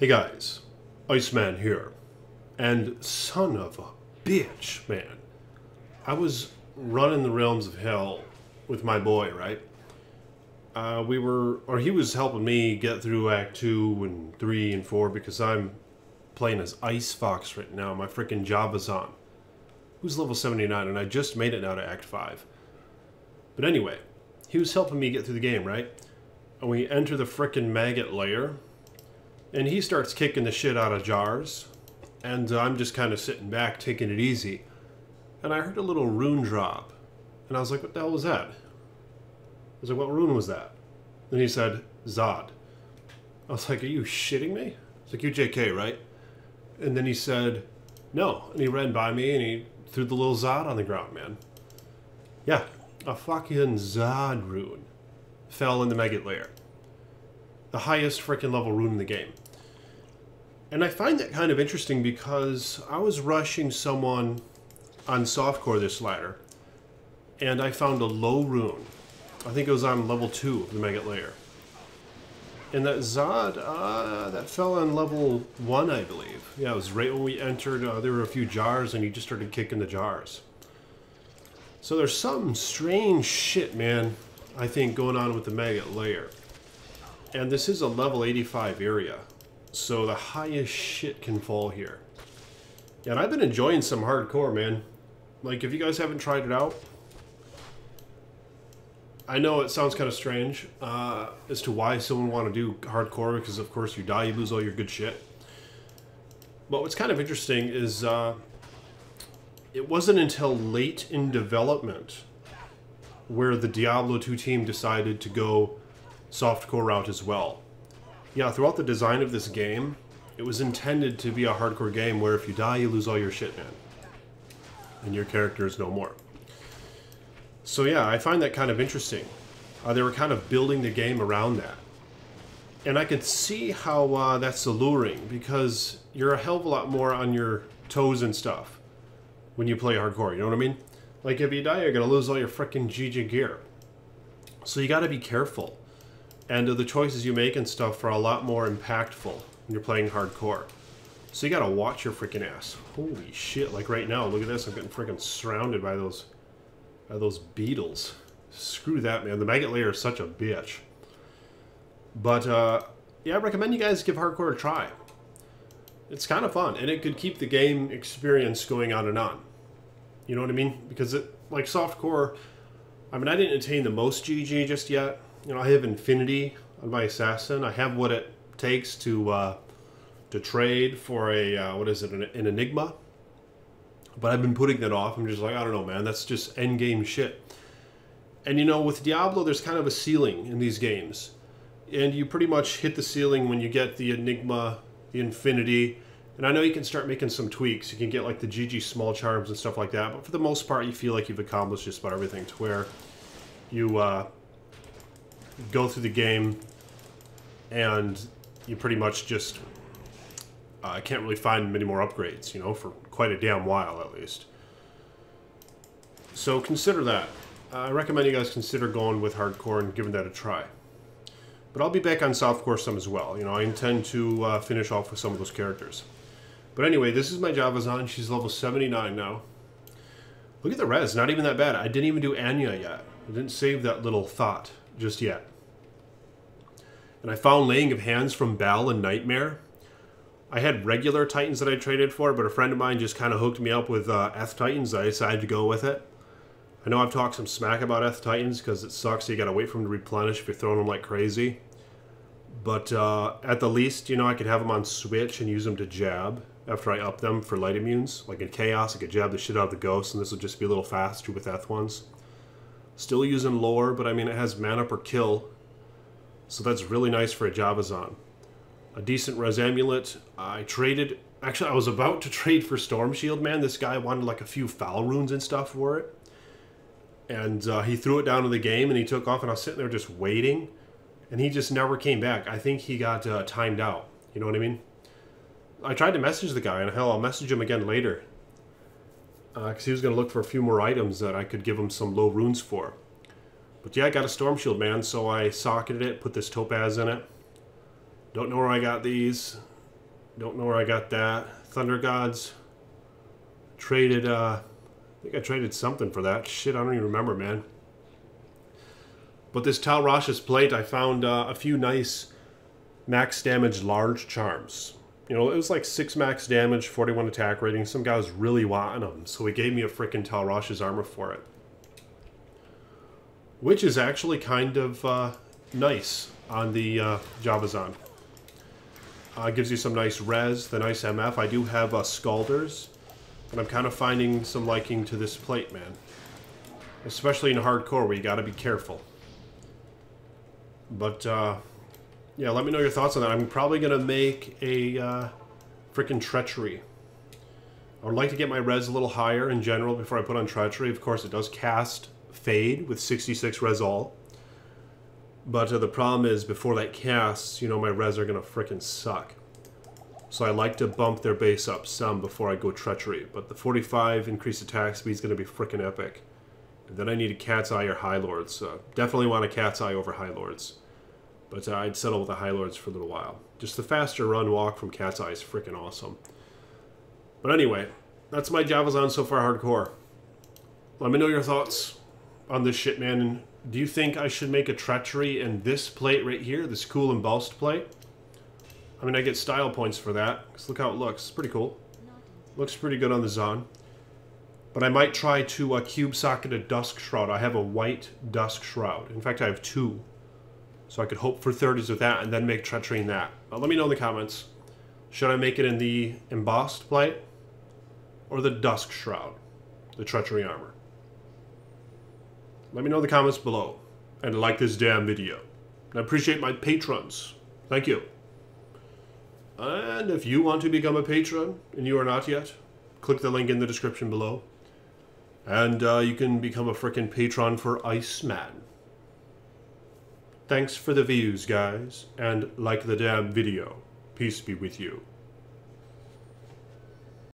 Hey guys, Iceman here. And son of a bitch, man. I was running the realms of hell with my boy, right? He was helping me get through Act 2 and 3 and 4 because I'm playing as Ice Fox right now, my freaking Javazan, who's level 79, and I just made it now to Act 5. But anyway, he was helping me get through the game, right? And we enter the frickin' Maggot Lair, and he starts kicking the shit out of jars, and I'm just kind of sitting back, taking it easy. And I heard a little rune drop, and I was like, what the hell was that? I was like, what rune was that? Then he said, ZOD. I was like, are you shitting me? It's like, you JK, right? And then he said, no. And he ran by me, and he threw the little ZOD on the ground, man. Yeah, a fucking ZOD rune fell in the Maggot Lair. The highest freaking level rune in the game. And I find that kind of interesting because I was rushing someone on softcore this ladder, and I found a low rune. I think it was on level 2 of the Maggot Lair. And that ZOD, that fell on level 1, I believe. Yeah, it was right when we entered, there were a few jars, and he just started kicking the jars. So there's some strange shit, man, I think, going on with the Maggot Lair. And this is a level 85 area, so the highest shit can fall here. Yeah, and I've been enjoying some hardcore, man. Like, if you guys haven't tried it out, I know it sounds kind of strange as to why someone want to do hardcore, because of course you die, you lose all your good shit. But what's kind of interesting is it wasn't until late in development where the Diablo 2 team decided to go softcore route as well. Yeah, throughout the design of this game, it was intended to be a hardcore game where if you die, you lose all your shit, man. And your character is no more. So yeah, I find that kind of interesting. They were kind of building the game around that. And I could see how that's alluring, because you're a hell of a lot more on your toes and stuff when you play hardcore, you know what I mean? Like, if you die, you're going to lose all your frickin' GG gear. So you got to be careful. And the choices you make and stuff are a lot more impactful when you're playing hardcore. So you gotta watch your freaking ass. Holy shit, like right now, look at this, I'm getting freaking surrounded by those beetles. Screw that, man. The Maggot Lair is such a bitch. But, yeah, I recommend you guys give hardcore a try. It's kind of fun, and it could keep the game experience going on and on. You know what I mean? Because, like softcore, I mean, I didn't attain the most GG just yet. You know, I have Infinity on my Assassin. I have what it takes to trade for a, what is it, an Enigma. But I've been putting that off. I'm just like, I don't know, man. That's just endgame shit. And, you know, with Diablo, there's kind of a ceiling in these games. And you pretty much hit the ceiling when you get the Enigma, the Infinity. And I know you can start making some tweaks. You can get, like, the GG small charms and stuff like that. But for the most part, you feel like you've accomplished just about everything to where you, go through the game and you pretty much just can't really find many more upgrades, you know, for quite a damn while at least. So consider that. I recommend you guys consider going with hardcore and giving that a try. But I'll be back on softcore some as well. You know, I intend to finish off with some of those characters. But anyway, this is my Javazan. She's level 79 now. Look at the res, not even that bad. I didn't even do Anya yet. I didn't save that little thought just yet. And I found Laying of Hands from Bal and Nightmare. I had regular Titans that I traded for, but a friend of mine just kind of hooked me up with Eth Titans. I decided to go with it. I know I've talked some smack about Eth Titans because it sucks. So you gotta wait for them to replenish if you're throwing them like crazy. But at the least, you know, I could have them on Switch and use them to jab after I up them for light immunes. Like in Chaos, I could jab the shit out of the Ghosts, and this will just be a little faster with Eth ones. Still using lore, but I mean, it has mana per kill. So that's really nice for a Javazan. A decent res amulet. I traded... Actually, I was about to trade for Storm Shield, man. This guy wanted like a few foul runes and stuff for it. And he threw it down in the game and he took off, and I was sitting there just waiting. And he just never came back. I think he got timed out. You know what I mean? I tried to message the guy, and hell, I'll message him again later. Because he was going to look for a few more items that I could give him some low runes for. But yeah, I got a Storm Shield, man, so I socketed it, put this Topaz in it. Don't know where I got these. Don't know where I got that. Thunder Gods. Traded, I think I traded something for that. Shit, I don't even remember, man. But this Tal Rasha's plate, I found a few nice max damage large charms. You know, it was like 6 max damage, 41 attack rating. Some guy was really wanting them, so he gave me a freaking Tal Rasha's armor for it. Which is actually kind of nice on the Javazan. Gives you some nice res, the nice MF. I do have Scalders, but I'm kind of finding some liking to this plate, man. Especially in hardcore where you gotta be careful. But, yeah, let me know your thoughts on that. I'm probably gonna make a frickin' Treachery. I would like to get my res a little higher in general before I put on Treachery. Of course, it does cast Fade with 66 res all. But the problem is, before that casts, you know, my res are going to frickin' suck. So I like to bump their base up some before I go Treachery. But the 45 increased attack speed is going to be frickin' epic. And then I need a Cat's Eye or High Lords. Definitely want a Cat's Eye over High Lords. But I'd settle with the High Lords for a little while. Just the faster run walk from Cat's Eye is frickin' awesome. But anyway, that's my Javazan so far hardcore. Let me know your thoughts on this shit, man. And do you think I should make a Treachery in this plate right here, this cool embossed plate? I mean, I get style points for that, because look how it looks. It's pretty cool. Looks pretty good on the Zon. But I might try to cube socket a Dusk Shroud. I have a white Dusk Shroud. In fact, I have 2. So I could hope for 30s with that and then make Treachery in that. Let me know in the comments. Should I make it in the embossed plate or the Dusk Shroud, the Treachery armor? Let me know in the comments below. And like this damn video. I appreciate my patrons. Thank you. And if you want to become a patron, and you are not yet, click the link in the description below. And you can become a frickin' patron for Iceman. Thanks for the views, guys. And like the damn video. Peace be with you.